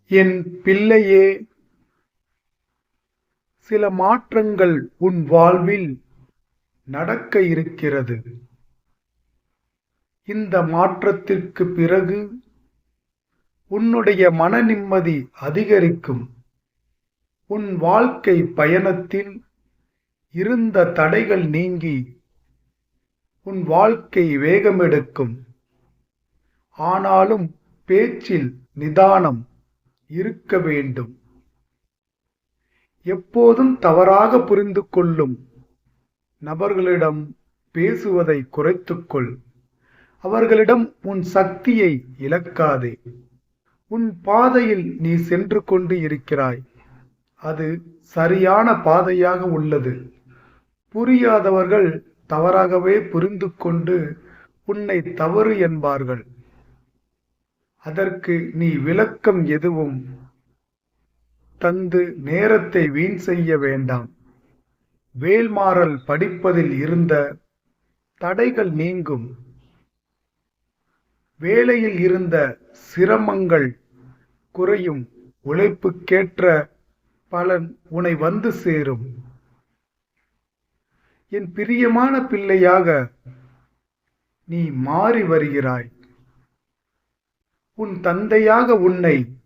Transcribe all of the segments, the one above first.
என் பிள்ளையே, சில மாற்றங்கள் உன் வாழ்வில் நடக்க இருக்கிறது. இந்த மாற்றத்திற்கு பிறகு உன்னுடைய மன நிம்மதி அதிகரிக்கும். உன் வாழ்க்கை பயணத்தில் இருந்த தடைகள் நீங்கி உன் வாழ்க்கை வேகமெடுக்கும். ஆனாலும் பேச்சில் நிதானம் இருக்க வேண்டும். எப்போதும் தவறாக புரிந்து கொள்ளும் நபர்களிடம் பேசுவதை குறைத்துக்கொள். அவர்களிடம் உன் சக்தியை இழக்காதே. உன் பாதையில் நீ சென்று கொண்டு இருக்கிறாய். அது சரியான பாதையாக உள்ளது. புரியாதவர்கள் தவறாகவே புரிந்து கொண்டு உன்னை தவறு என்பார்கள். அதற்கு நீ விளக்கம் எதுவும் தந்து நேரத்தை வீண் செய்ய வேண்டாம். வேல்மாறல் படிப்பதில் இருந்த தடைகள் நீங்கும். வேலையில் இருந்த சிரமங்கள் குறையும். உழைப்புக்கேற்ற பலன் உன்னை வந்து சேரும். என் பிரியமான பிள்ளையாக நீ மாறி வருகிறாய். உன் தந்தையாக உன்னை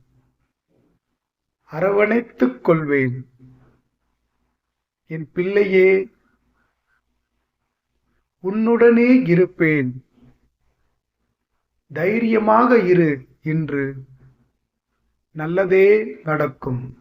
அரவணைத்துக் கொள்வேன். என் பிள்ளையே, உன்னுடனே இருப்பேன். தைரியமாக இரு. இன்று நல்லதே நடக்கும்.